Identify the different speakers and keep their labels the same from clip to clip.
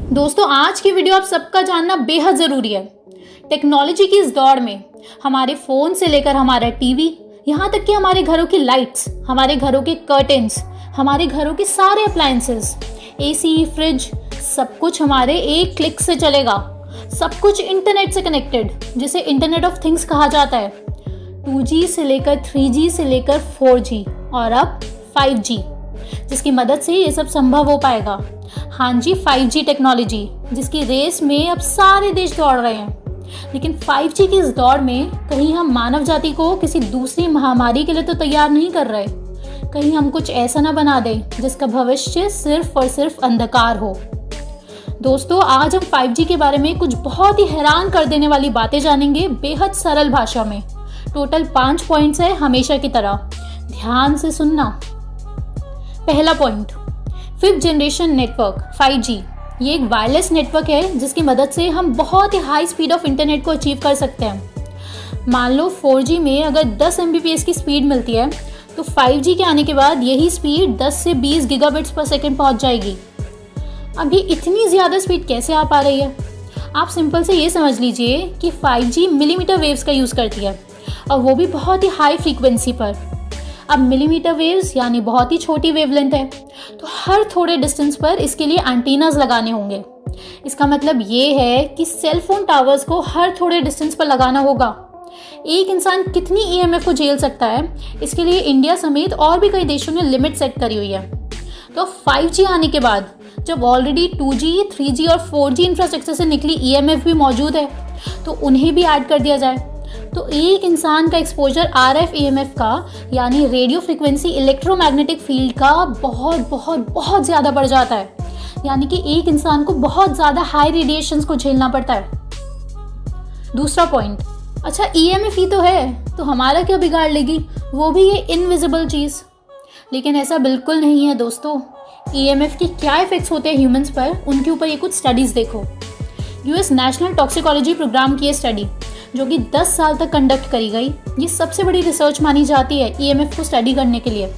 Speaker 1: दोस्तों, आज की वीडियो आप सबका जानना बेहद ज़रूरी है। टेक्नोलॉजी की इस दौड़ में हमारे फ़ोन से लेकर हमारा टीवी, यहाँ तक कि हमारे घरों की लाइट्स, हमारे घरों के कर्टेन्स, हमारे घरों के सारे अप्लायंसेस, एसी, फ्रिज, सब कुछ हमारे एक क्लिक से चलेगा। सब कुछ इंटरनेट से कनेक्टेड, जिसे इंटरनेट ऑफ थिंग्स कहा जाता है। 2G से लेकर 3G से लेकर 4G और अब 5G, जिसकी मदद से ये सब संभव हो पाएगा। हाँ जी, 5G टेक्नोलॉजी, जिसकी रेस में अब सारे देश दौड़ रहे हैं। लेकिन 5G की इस दौड़ में कहीं हम मानव जाति को किसी दूसरी महामारी के लिए तो तैयार नहीं कर रहे। कहीं हम कुछ ऐसा ना बना दें जिसका भविष्य सिर्फ और सिर्फ अंधकार हो। दोस्तों, आज हम 5G के बारे में कुछ बहुत ही हैरान कर देने वाली बातें जानेंगे, बेहद सरल भाषा में। टोटल 5 पॉइंट्स है, हमेशा की तरह ध्यान से सुनना। पहला point, 5th generation network 5G। ये एक वायरलेस नेटवर्क है जिसकी मदद से हम बहुत ही हाई स्पीड ऑफ इंटरनेट को अचीव कर सकते हैं। मान लो 4G में अगर 10 Mbps की स्पीड मिलती है, तो 5G के आने के बाद यही स्पीड 10 से 20 गीगाबिट्स पर सेकंड पहुंच जाएगी। अब ये इतनी ज़्यादा स्पीड कैसे आ पा रही है? आप सिंपल से ये समझ लीजिए कि 5G मिलीमीटर वेव्स का यूज़ करती है, और वो भी बहुत ही हाई फ्रीक्वेंसी पर। अब मिलीमीटर वेव्स यानी बहुत ही छोटी वेवलेंथ है, तो हर थोड़े डिस्टेंस पर इसके लिए एंटीनास लगाने होंगे। इसका मतलब ये है कि सेल फोन टावर्स को हर थोड़े डिस्टेंस पर लगाना होगा। एक इंसान कितनी EMF को झेल सकता है, इसके लिए इंडिया समेत और भी कई देशों ने लिमिट सेट करी हुई है। तो 5G आने के बाद जब ऑलरेडी 2G, 3G और 4G इंफ्रास्ट्रक्चर से निकली EMF भी मौजूद है, तो उन्हें भी ऐड कर दिया जाए, तो एक इंसान का एक्सपोजर RF EMF का यानी रेडियो फ्रिक्वेंसी इलेक्ट्रोमैग्नेटिक फील्ड का बहुत बहुत बहुत ज़्यादा बढ़ जाता है। यानी कि एक इंसान को बहुत ज़्यादा हाई रेडिएशंस को झेलना पड़ता है। दूसरा पॉइंट, अच्छा EMF ही तो है, तो हमारा क्या बिगाड़ लेगी, वो भी ये इनविजिबल चीज़। लेकिन ऐसा बिल्कुल नहीं है दोस्तों। EMF के क्या इफेक्ट्स होते हैं ह्यूमंस पर, उनके ऊपर ये कुछ स्टडीज़ देखो। US नेशनल टॉक्सिकोलॉजी प्रोग्राम की ये स्टडी, जो कि 10 साल तक कंडक्ट करी गई, ये सबसे बड़ी रिसर्च मानी जाती है EMF को स्टडी करने के लिए।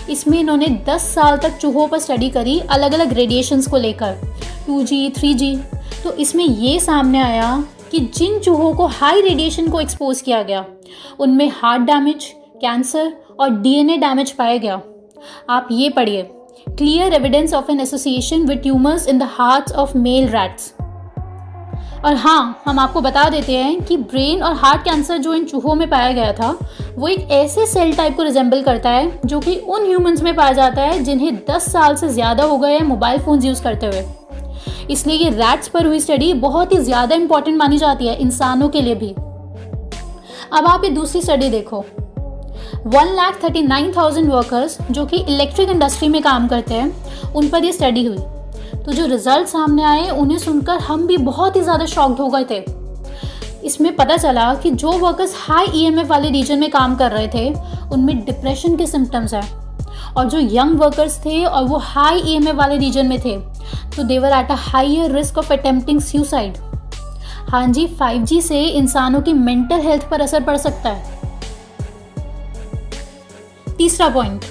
Speaker 1: इसमें इन्होंने 10 साल तक चूहों पर स्टडी करी, अलग अलग रेडिएशंस को लेकर, 2G, 3G। तो इसमें ये सामने आया कि जिन चूहों को हाई रेडिएशन को एक्सपोज किया गया, उनमें हार्ट डैमेज, कैंसर और DNA डैमेज पाया गया। आप ये पढ़िए, clear evidence of an association with tumours in the hearts of male rats. और हाँ, हम आपको बता देते हैं कि ब्रेन और हार्ट कैंसर जो इन चूहों में पाया गया था, वो एक ऐसे सेल टाइप को रिजेंबल करता है जो कि उन ह्यूमंस में पाया जाता है जिन्हें 10 साल से ज़्यादा हो गए हैं मोबाइल फ़ोन्स यूज़ करते हुए। इसलिए ये रैट्स पर हुई स्टडी बहुत ही ज़्यादा इंपॉर्टेंट मानी जाती है, इंसानों के लिए भी। अब आप ये दूसरी स्टडी देखो। 1,39,000 वर्कर्स जो कि इलेक्ट्रिक इंडस्ट्री में काम करते हैं, उन पर ये स्टडी हुई। तो जो रिजल्ट सामने आए, उन्हें सुनकर हम भी बहुत ही ज़्यादा शॉक्ड हो गए थे। इसमें पता चला कि जो वर्कर्स हाई EMF वाले रीजन में काम कर रहे थे, उनमें डिप्रेशन के सिम्टम्स हैं। और जो यंग वर्कर्स थे और वो हाई EMF वाले रीजन में थे, तो they were at a higher risk of attempting suicide. हाँ जी, 5G से इंसानों की मेंटल हेल्थ पर असर पड़ सकता है। तीसरा पॉइंट,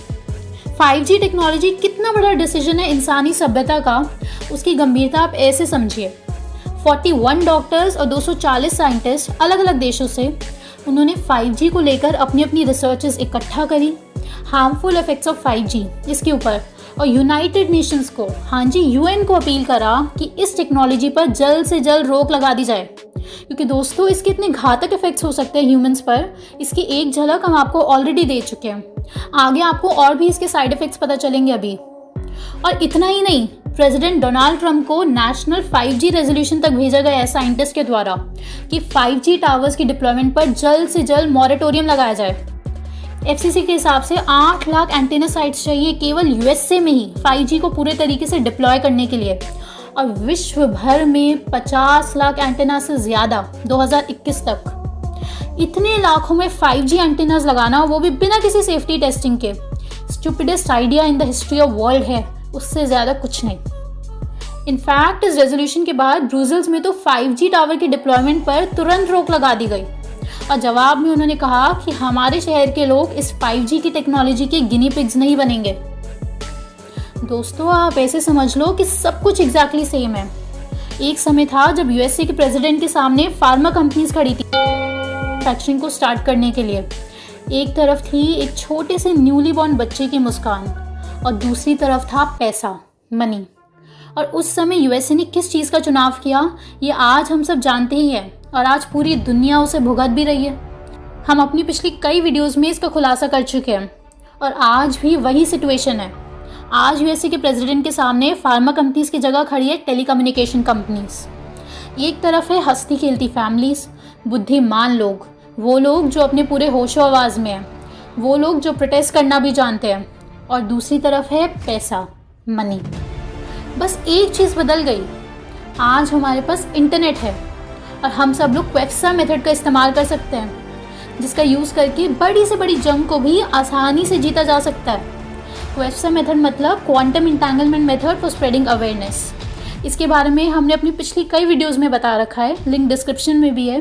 Speaker 1: 5G टेक्नोलॉजी कितना बड़ा डिसीजन है इंसानी सभ्यता का, उसकी गंभीरता आप ऐसे समझिए। 41 डॉक्टर्स और 240 साइंटिस्ट अलग अलग देशों से, उन्होंने 5G को लेकर अपनी अपनी रिसर्चेस इकट्ठा करी, हार्मफुल इफेक्ट्स ऑफ 5G इसके ऊपर, और यूनाइटेड नेशंस को, हाँ जी UN को अपील करा कि इस टेक्नोलॉजी पर जल्द से जल्द रोक लगा दी जाए। क्योंकि दोस्तों, इसके इतने घातक इफेक्ट्स हो सकते हैं ह्यूमंस पर, इसकी एक झलक हम आपको ऑलरेडी दे चुके हैं। आगे आपको और भी इसके साइड इफेक्ट्स पता चलेंगे अभी। और इतना ही नहीं, प्रेसिडेंट डोनाल्ड ट्रंप को नेशनल 5G रेजोल्यूशन तक भेजा गया है साइंटिस्ट के द्वारा कि 5G टावर्स की डिप्लॉयमेंट पर जल्द से जल्द मॉरेटोरियम लगाया जाए। FCC के हिसाब से 8 लाख एंटेना साइट्स चाहिए केवल USA में ही 5G को पूरे तरीके से डिप्लॉय करने के लिए, और विश्व भर में 50 लाख एंटेना से ज़्यादा 2021 तक। इतने लाखों में 5G एंटेनास लगाना, वो भी बिना किसी सेफ्टी टेस्टिंग के, stupidest idea in the history of world है, उससे ज़्यादा कुछ नहीं। इनफैक्ट इस रेजोल्यूशन के बाद ब्रुसेल्स में तो 5G टावर की डिप्लॉयमेंट पर तुरंत रोक लगा दी गई, और जवाब में उन्होंने कहा कि हमारे शहर के लोग इस 5G की टेक्नोलॉजी के गिनी पिग्स नहीं बनेंगे। दोस्तों, आप ऐसे समझ लो कि सब कुछ एग्जैक्टली सेम है। एक समय था जब यूएसए के प्रेसिडेंट के सामने फार्मा कंपनीज खड़ी थी मैन्युफैक्चरिंग को स्टार्ट करने के लिए। एक तरफ थी एक छोटे से न्यूली बॉर्न बच्चे की मुस्कान और दूसरी तरफ था पैसा, मनी। और उस समय यूएसए ने किस चीज़ का चुनाव किया ये आज हम सब जानते ही हैं और आज पूरी दुनिया उसे भुगत भी रही है। हम अपनी पिछली कई वीडियोस में इसका खुलासा कर चुके हैं और आज भी वही सिचुएशन है। आज यूएसए के प्रेसिडेंट के सामने फार्मा कंपनीज की जगह खड़ी है टेलीकम्युनिकेशन कंपनीज। एक तरफ है हंसती खेलती फैमिलीज, बुद्धिमान लोग, वो लोग जो अपने पूरे होशो आवाज़ में हैं, वो लोग जो प्रोटेस्ट करना भी जानते हैं, और दूसरी तरफ है पैसा, मनी। बस एक चीज़ बदल गई, आज हमारे पास इंटरनेट है और हम सब लोग क्वेफ्सा मेथड का इस्तेमाल कर सकते हैं, जिसका यूज़ करके बड़ी से बड़ी जंग को भी आसानी से जीता जा सकता है। क्वेफ्सा मेथड मतलब quantum entanglement method for spreading awareness. इसके बारे में हमने अपनी पिछली कई वीडियोस में बता रखा है, लिंक डिस्क्रिप्शन में भी है।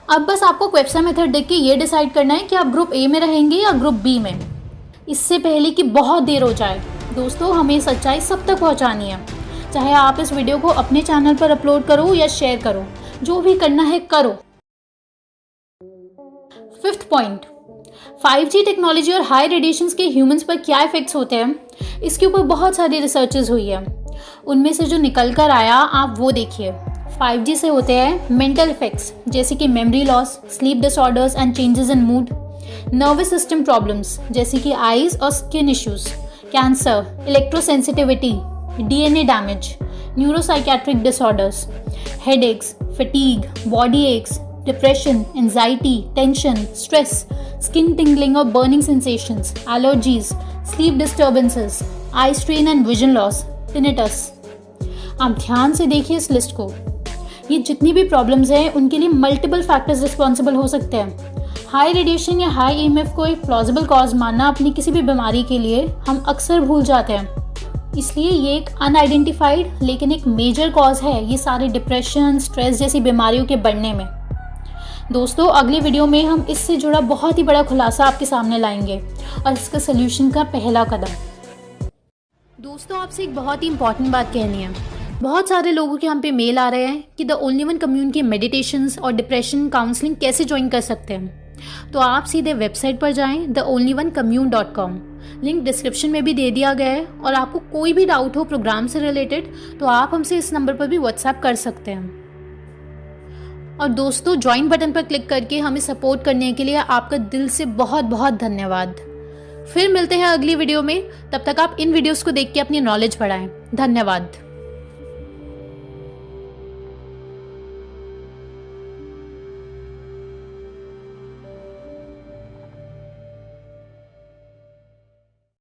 Speaker 1: अब बस आपको क्वेफ्सा मेथड देख के ये डिसाइड करना है कि आप ग्रुप ए में रहेंगे या ग्रुप बी में। इससे पहले कि बहुत देर हो जाए दोस्तों, हमें सच्चाई सब तक पहुंचानी है। चाहे आप इस वीडियो को अपने चैनल पर अपलोड करो या शेयर करो, जो भी करना है करो। 5th पॉइंट, 5G टेक्नोलॉजी और हाई रेडिएशंस के ह्यूमंस पर क्या इफेक्ट्स होते हैं, इसके ऊपर बहुत सारी रिसर्चेस हुई है। उनमें से जो निकल कर आया आप वो देखिए। 5G से होते हैं मेंटल इफेक्ट्स जैसे कि memory loss, sleep disorders and changes in mood, nervous system problems जैसे कि आईज और skin issues, cancer, electrosensitivity, DNA damage, neuropsychiatric disorders, headaches, fatigue, body aches, depression, anxiety, tension, stress, skin tingling और burning sensations, allergies, sleep disturbances, eye strain and vision loss, tinnitus. आप ध्यान से देखिए इस list को। ये जितनी भी प्रॉब्लम्स हैं उनके लिए मल्टीपल फैक्टर्स रिस्पॉन्सिबल हो सकते हैं। हाई रेडिएशन या हाई EMF को एक प्लॉजिबल कॉज मानना अपनी किसी भी बीमारी के लिए हम अक्सर भूल जाते हैं, इसलिए ये एक अनआइडेंटिफाइड लेकिन एक मेजर कॉज है ये सारे डिप्रेशन, स्ट्रेस जैसी बीमारियों के बढ़ने में। दोस्तों अगली वीडियो में हम इससे जुड़ा बहुत ही बड़ा खुलासा आपके सामने लाएंगे और इसका सलूशन का पहला कदम। दोस्तों आपसे एक बहुत ही इंपॉर्टेंट बात कहनी है। बहुत सारे लोगों के हम पे मेल आ रहे हैं कि द ओनली वन कम्यून की मेडिटेशंस और डिप्रेशन काउंसलिंग कैसे ज्वाइन कर सकते हैं। तो आप सीधे वेबसाइट पर जाएं theonlyonecommune.com, लिंक डिस्क्रिप्शन में भी दे दिया गया है। और आपको कोई भी डाउट हो प्रोग्राम से रिलेटेड तो आप हमसे इस नंबर पर भी व्हाट्सएप कर सकते हैं। और दोस्तों ज्वाइन बटन पर क्लिक करके हमें सपोर्ट करने के लिए आपका दिल से बहुत बहुत धन्यवाद। फिर मिलते हैं अगली वीडियो में, तब तक आप इन वीडियोस को देख के अपनी नॉलेज बढ़ाएं। धन्यवाद।